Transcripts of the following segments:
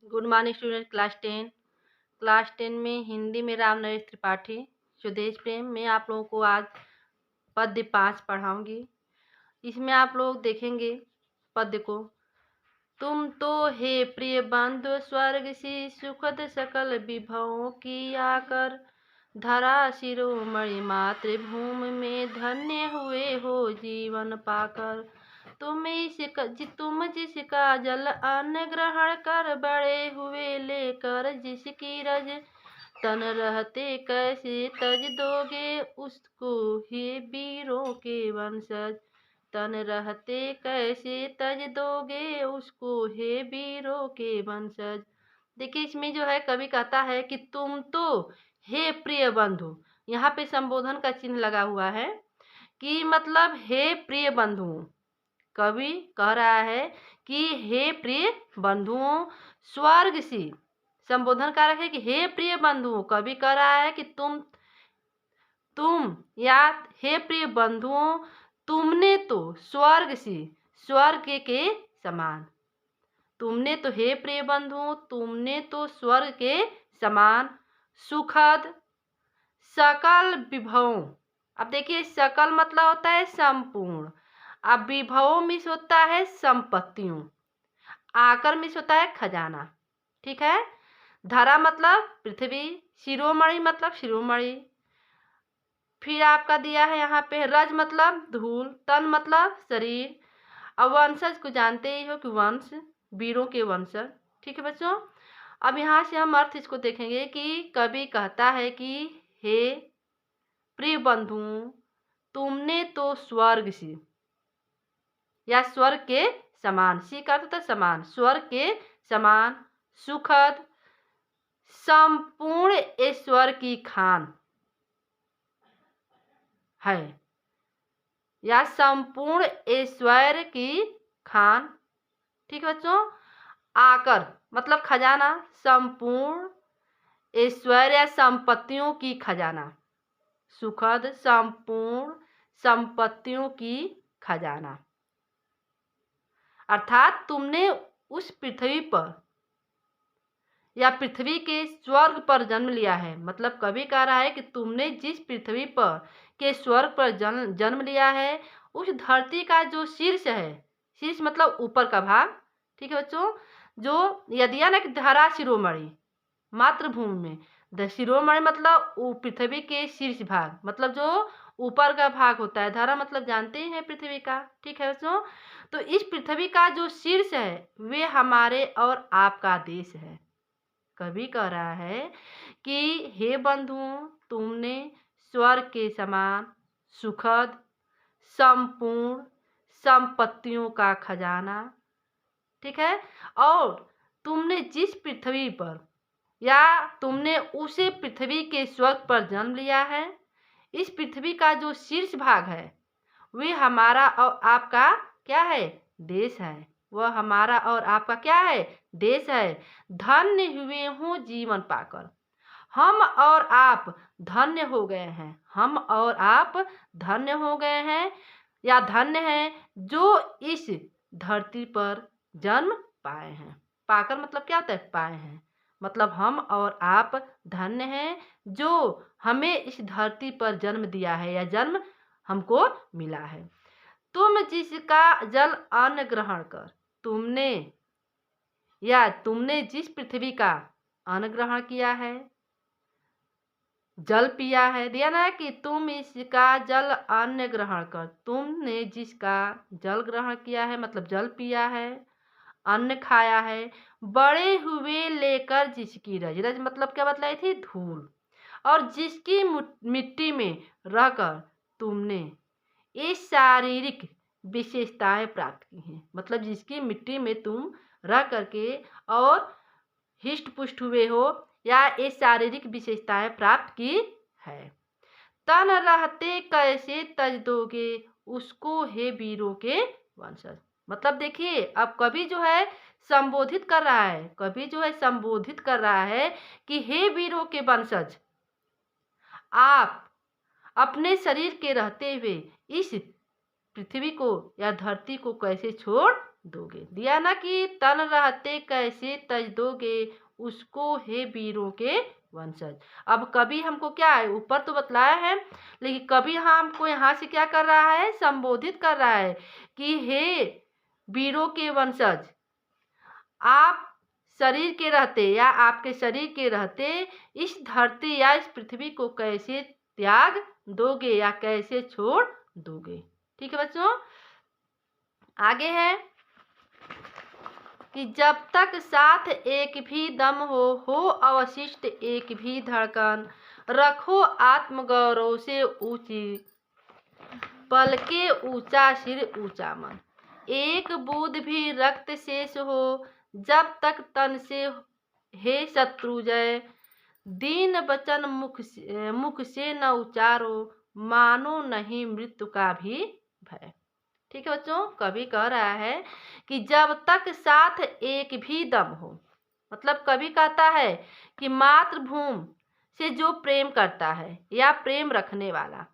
Good morning student. Class ten में हिंदी में राम नरेश त्रिपाठी स्वदेश प्रेम में आप लोगों को आज पद्य 5 पढ़ाऊंगी। इसमें आप लोग देखेंगे पद्य को। तुम तो हे प्रिय बंधु स्वर्ग सी सुखद सकल विभवों की आकर, धरा शिरोमणि मातृभूमि में धन्य हुए हो जीवन पाकर। तुम जिसका जल अन्न ग्रहण कर बड़े हुए लेकर, जिसकी रज तन रहते कैसे तज दोगे उसको हे वीरों के वंशज। तन रहते कैसे तज दोगे उसको हे वीरों के वंशज। देखिए इसमें जो है कवि कहता है कि तुम तो हे प्रिय बंधु, यहाँ पे संबोधन का चिन्ह लगा हुआ है कि मतलब हे प्रिय बंधुओं। कवि कह रहा है कि हे प्रिय बंधुओं, स्वर्ग सी संबोधन कारक है कि हे प्रिय बंधुओं। कवि कह रहा है कि तुम या हे प्रिय बंधुओं, तुमने तो स्वर्ग सी स्वर्ग के समान। तुमने तो हे प्रिय बंधुओं, तुमने तो स्वर्ग के समान सुखद सकल विभवों। अब देखिए सकल मतलब होता है संपूर्ण, अब विभवों मिस होता है संपत्तियों, आकर मिस होता है खजाना। ठीक है। धरा मतलब पृथ्वी, शिरोमणि मतलब शिरोमणि, फिर आपका दिया है यहाँ पे रज मतलब धूल, तन मतलब शरीर। अब वंशज को जानते ही हो कि वंश, वीरों के वंशज। ठीक है बच्चों। अब यहाँ से हम अर्थ इसको देखेंगे कि कवि कहता है कि हे प्रिय बंधुओं, तुमने तो स्वर्ग सी या स्वर्ग के समान, सी का अर्थ समान, स्वर्ग के समान सुखद संपूर्ण ईश्वर की खान है या संपूर्ण ऐश्वर्य की खान। ठीक है बच्चों। आकर मतलब खजाना, संपूर्ण ऐश्वर्य या संपत्तियों की खजाना, सुखद संपूर्ण संपत्तियों की खजाना। अर्थात तुमने उस पृथ्वी पर या पृथ्वी के स्वर्ग पर जन्म लिया है। मतलब कवि कह रहा है कि तुमने जिस पृथ्वी पर के स्वर्ग पर जन्म लिया है, उस धरती का जो शीर्ष है, शीर्ष मतलब ऊपर का भाग। ठीक है बच्चों। जो यदि ना कि धरा शिरोमणि मातृभूमि में, शिरोमणि मतलब पृथ्वी के शीर्ष भाग, मतलब जो ऊपर का भाग होता है। धरा मतलब जानते ही हैं पृथ्वी का। ठीक है बच्चों। तो इस पृथ्वी का जो शीर्ष है वे हमारे और आपका देश है। कवि कह रहा है कि हे बंधुओं, तुमने स्वर्ग के समान सुखद संपूर्ण संपत्तियों का खजाना। ठीक है। और तुमने जिस पृथ्वी पर या तुमने उसे पृथ्वी के स्वर्ग पर जन्म लिया है, इस पृथ्वी का जो शीर्ष भाग है वे हमारा और आपका क्या है, देश है। वह हमारा और आपका क्या है, देश है। धन्य हुए हों जीवन पाकर। हम और आप धन्य हो गए हैं, हम और आप धन्य हो गए हैं या धन्य हैं जो इस धरती पर जन्म पाए हैं। पाकर मतलब क्या होता है, पाए हैं। मतलब हम और आप धन्य हैं जो हमें इस धरती पर जन्म दिया है या जन्म हमको मिला है। तुम जिसका जल अन्न ग्रहण कर, तुमने जिस पृथ्वी का अन्न ग्रहण किया है, जल पिया है। दिया ना कि तुम इसका जल अन्न ग्रहण कर, तुमने जिसका जल ग्रहण किया है मतलब जल पिया है, अन्न खाया है, बड़े हुए लेकर जिसकी रज, रज मतलब क्या बतलाई थी, धूल, और जिसकी मिट्टी में रहकर तुमने ये शारीरिक विशेषताएं प्राप्त की हैं। मतलब जिसकी मिट्टी में तुम रह करके और हिष्ट पुष्ट हुए हो या ये शारीरिक विशेषताएं प्राप्त की है। तन रहते कैसे तज दोगे उसको हे वीरों के वंशज। मतलब देखिए अब कवि जो है संबोधित कर रहा है, कवि जो है संबोधित कर रहा है कि हे वीरों के वंशज, आप अपने शरीर के रहते हुए इस पृथ्वी को या धरती को कैसे छोड़ दोगे। दिया ना कि तन रहते कैसे तज दोगे, उसको हे वीरों के वंशज। अब कवि हमको क्या है, ऊपर तो बतलाया है, लेकिन कवि हमको यहाँ से क्या कर रहा है, संबोधित कर रहा है कि हे वीरों के वंशज, आप शरीर के रहते या आपके शरीर के रहते इस धरती या इस पृथ्वी को कैसे त्याग दोगे या कैसे छोड़ दोगे। ठीक है बच्चों, आगे है कि जब तक साथ एक भी दम हो अवशिष्ट एक भी धड़कन, रखो आत्मगौरव से ऊंची, पलके ऊंचा सिर ऊंचा मन। एक बूंद भी रक्त शेष हो जब तक तन से हे शत्रुजय, दीन वचन मुख से न उचारो, मानो नहीं मृत्यु का भी भय। ठीक है बच्चों, कवि कह रहा है कि जब तक साथ एक भी दम हो, मतलब कवि कहता है कि मातृभूमि से जो प्रेम करता है या प्रेम रखने वाला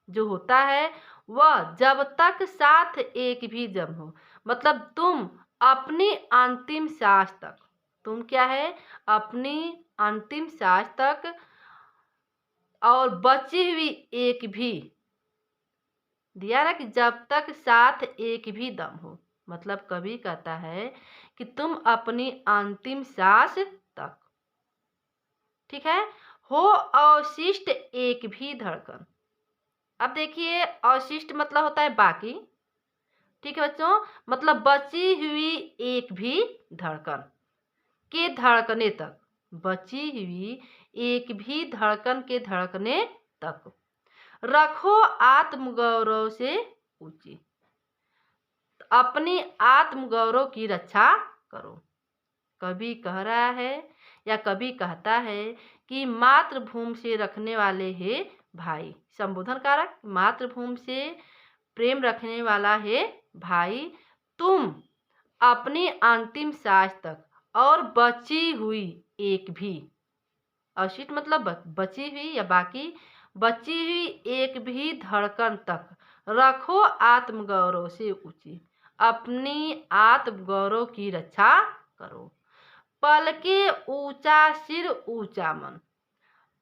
जो होता है, वह जब तक साथ एक भी दम हो, मतलब तुम अपनी अंतिम सांस तक, तुम क्या है, अपनी अंतिम सांस तक और बची हुई एक भी, दिया ना कि जब तक साथ एक भी दम हो, मतलब कवि कहता है कि तुम अपनी अंतिम सांस तक, ठीक है, हो अवशिष्ट एक भी धड़कन। अब देखिए अवशिष्ट मतलब होता है बाकी, ठीक है बच्चों, मतलब बची हुई एक भी धड़कन के धड़कने तक, बची हुई एक भी धड़कन के धड़कने तक, रखो आत्मगौरव से ऊंची, अपनी आत्मगौरव की रक्षा करो। कवि कह रहा है या कवि कहता है कि मातृभूमि से रखने वाले है भाई, संबोधन कारक, मातृभूमि से प्रेम रखने वाला है भाई, तुम अपनी अंतिम सांस तक और बची हुई एक भी, अवशिष्ट मतलब बची हुई या बाकी, बची हुई एक भी धड़कन तक रखो आत्मगौरव से ऊंची, अपनी आत्मगौरव की रक्षा करो। पलके ऊंचा सिर ऊंचा मन,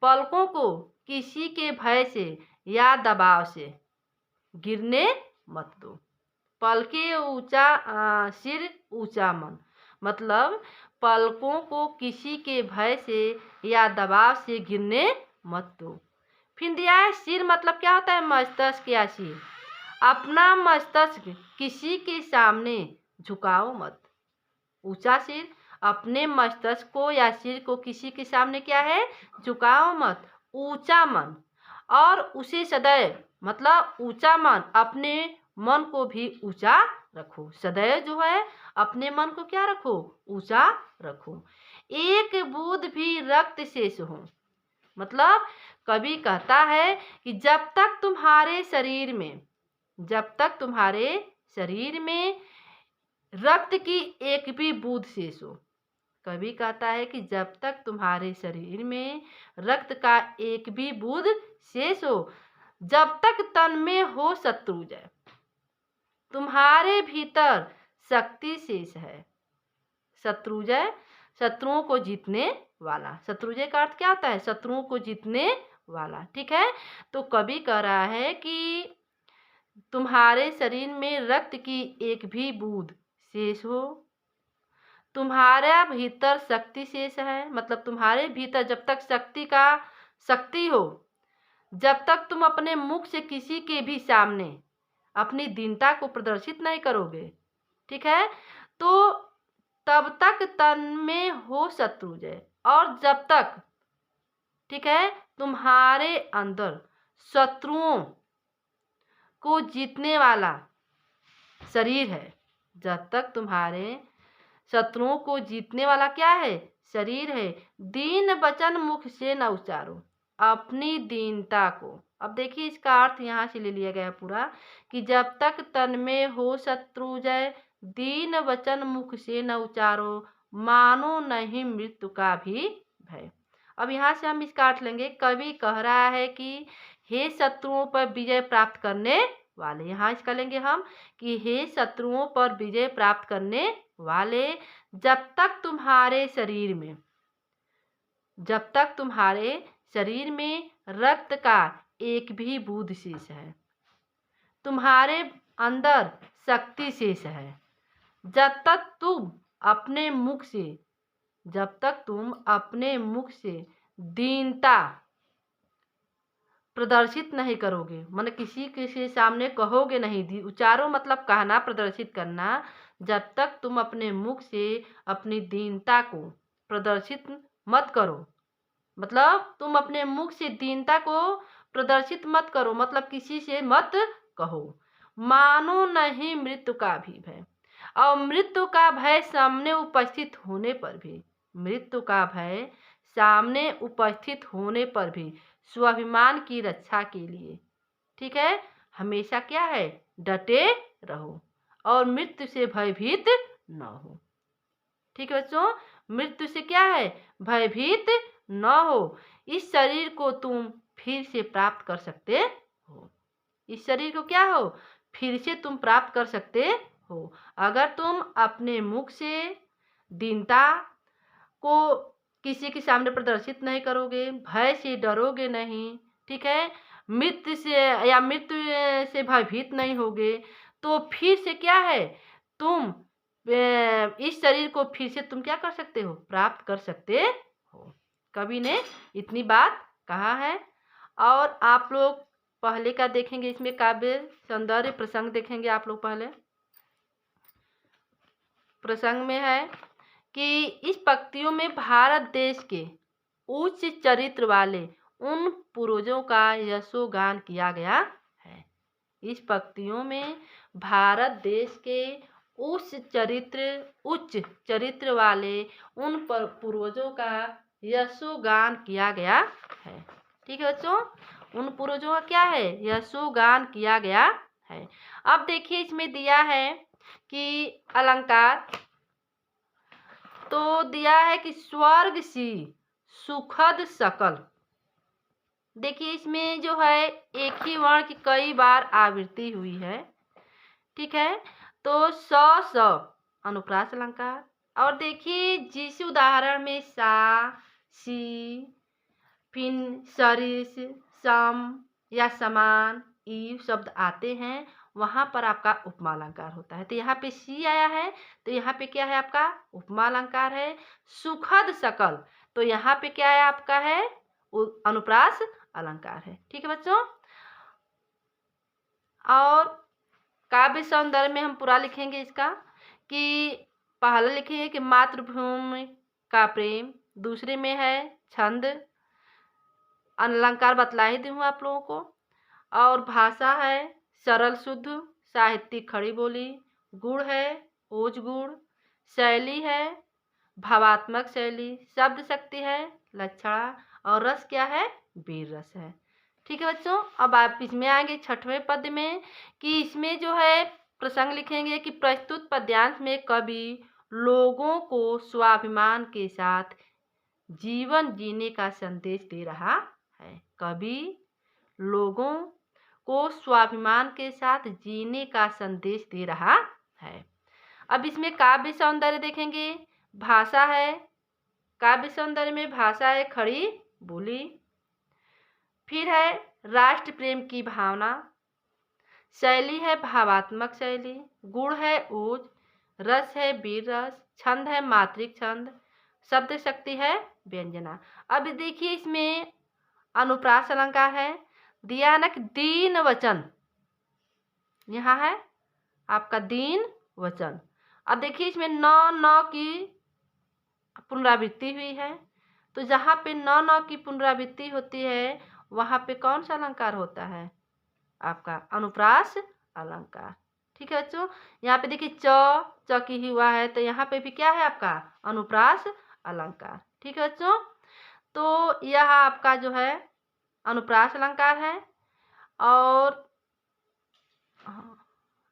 पलकों को किसी के भय से या दबाव से गिरने मत दो। पलके ऊंचा सिर ऊंचा मन, मतलब पलकों को किसी के भय से या दबाव से गिरने मत दो। फिर दिया है सिर, मतलब क्या होता है, मस्तिष्क या सिर, अपना मस्तिष्क किसी के सामने झुकाओ मत। ऊंचा सिर, अपने मस्तिष्क को या सिर को किसी के सामने क्या है, झुकाओ मत। ऊंचा मन, और उसे सदैव, मतलब ऊंचा मन, अपने मन को भी ऊंचा रखो। सदैव जो है अपने मन को क्या रखो, ऊंचा रखो। एक बूंद भी रक्त शेष हो, मतलब कवि कहता है कि जब तक तुम्हारे शरीर में, जब तक तुम्हारे शरीर में रक्त की एक भी बूंद शेष हो, कवि कहता है कि जब तक तुम्हारे शरीर में रक्त का एक भी बूंद शेष हो, जब तक तन में हो शत्रुजय, तुम्हारे भीतर शक्ति शेष है। शत्रुजय, शत्रुओं को जीतने वाला, शत्रुजय का अर्थ क्या होता है, शत्रुओं को जीतने वाला। ठीक है, तो कवि कह रहा है कि तुम्हारे शरीर में रक्त की एक भी बूंद शेष हो, तुम्हारा भीतर शक्ति शेष है, मतलब तुम्हारे भीतर जब तक शक्ति हो, जब तक तुम अपने मुख से किसी के भी सामने अपनी दीनता को प्रदर्शित नहीं करोगे, ठीक है, तो तब तक तन में हो शत्रुजय, और जब तक, ठीक है, तुम्हारे अंदर शत्रुओं को जीतने वाला शरीर है, जब तक तुम्हारे शत्रुओं को जीतने वाला क्या है, शरीर है, दीन वचन मुख से न उच्चारो, अपनी दीनता को। अब देखिए इसका अर्थ यहाँ से ले लिया गया पूरा कि जब तक तन में हो शत्रुजय, दीन वचन मुख से न उचारो, मानो नहीं मृत्यु का भी भय। अब यहाँ से हम इसका अर्थ लेंगे, कवि कह रहा है कि हे शत्रुओं पर विजय प्राप्त करने वाले। यहाँ इसका लेंगे हम कि हे शत्रुओं पर विजय प्राप्त करने वाले, जब तक तुम्हारे शरीर में रक्त का एक भी बूंद शेष है, तुम्हारे अंदर शक्ति शेष है, जब तक तुम अपने मुख से दीनता प्रदर्शित नहीं करोगे, मतलब किसी के सामने कहोगे नहीं, उच्चारो मतलब कहना, प्रदर्शित करना, जब तक तुम अपने मुख से अपनी दीनता को प्रदर्शित मत करो, मतलब तुम अपने मुख से दीनता को प्रदर्शित मत करो, मतलब किसी से मत कहो। मानो नहीं मृत्यु का भी भय, और मृत्यु का भय सामने उपस्थित होने पर भी स्वाभिमान की रक्षा के लिए, ठीक है, हमेशा क्या है, डटे रहो और मृत्यु से भयभीत न हो। ठीक है बच्चों, मृत्यु से क्या है, भयभीत न हो। इस शरीर को तुम फिर से प्राप्त कर सकते हो, इस शरीर को क्या हो, फिर से तुम प्राप्त कर सकते हो, अगर तुम अपने मुख से दीनता को किसी के सामने प्रदर्शित नहीं करोगे, भय से डरोगे नहीं, ठीक है, मृत्यु से भयभीत नहीं होगे, तो फिर से क्या है, तुम इस शरीर को फिर से तुम क्या कर सकते हो, प्राप्त कर सकते हो। कवि ने इतनी बात कहा है। और आप लोग पहले का देखेंगे, इसमें काव्य सौंदर्य प्रसंग देखेंगे आप लोग। पहले प्रसंग में है कि इस पंक्तियों में भारत देश के उच्च चरित्र वाले उन पूर्वजों का यशोगान किया गया है। इस पंक्तियों में भारत देश के उच्च चरित्र वाले उन पूर्वजों का यशोगान किया गया है। ठीक है बच्चों, उन पूर्वजों का क्या है, यशोगान किया गया है। अब देखिए इसमें दिया है कि अलंकार, तो दिया है कि स्वर्ग सी सुखद सकल। देखिए इसमें जो है एक ही वर्ण की कई बार आवृत्ति हुई है, ठीक है, तो स अनुप्रास अलंकार। और देखिए जिस उदाहरण में सा, सी, फिर सरिस, सम या समान, ई शब्द आते हैं, वहां पर आपका उपमा अलंकार होता है। तो यहाँ पे सी आया है, तो यहाँ पे क्या है, आपका उपमा अलंकार है। सुखद सकल, तो यहाँ पे क्या है, आपका है अनुप्रास अलंकार है। ठीक है बच्चों, और काव्य सौंदर्य में हम पूरा लिखेंगे इसका, कि पहले लिखेंगे कि मातृभूमि का प्रेम, दूसरे में है छंद, अलंकार बतला ही दी हूँ आप लोगों को, और भाषा है सरल शुद्ध, साहित्यिक खड़ी बोली, गुण है ओज गुण, शैली है भावात्मक शैली, शब्द शक्ति है लक्षणा, और रस क्या है, वीर रस है। ठीक है बच्चों, अब आप इसमें आएंगे छठवें पद में, कि इसमें जो है प्रसंग लिखेंगे कि प्रस्तुत पद्यांश में कवि लोगों को स्वाभिमान के साथ जीवन जीने का संदेश दे रहा है। कवि लोगों को स्वाभिमान के साथ जीने का संदेश दे रहा है। अब इसमें काव्य सौंदर्य देखेंगे, भाषा है, काव्य सौंदर्य में भाषा है खड़ी बोली, फिर है राष्ट्र प्रेम की भावना, शैली है भावात्मक शैली, गुण है ओज, रस है वीर रस, छंद है मात्रिक छंद, शब्द शक्ति है व्यंजना। अब देखिए इसमें अनुप्रास अलंकार है, दिया है ना कि दीन वचन, यहाँ है आपका दीन वचन। अब देखिए इसमें न की पुनरावृत्ति हुई है, तो जहाँ पे न की पुनरावृत्ति होती है वहाँ पे कौन सा अलंकार होता है, आपका अनुप्रास अलंकार। ठीक है बच्चों, यहाँ पे देखिए च की ही हुआ है, तो यहाँ पे भी क्या है आपका अनुप्रास अलंकार। ठीक है बच्चों, तो यह आपका जो है अनुप्रास अलंकार है। और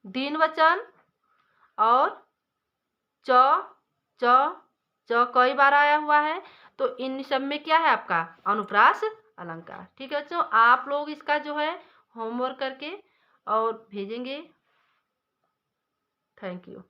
दीन वचन और च कई बार आया हुआ है, तो इन सब में क्या है आपका अनुप्रास अलंकार। ठीक है बच्चों, आप लोग इसका जो है होमवर्क करके और भेजेंगे। Thank you.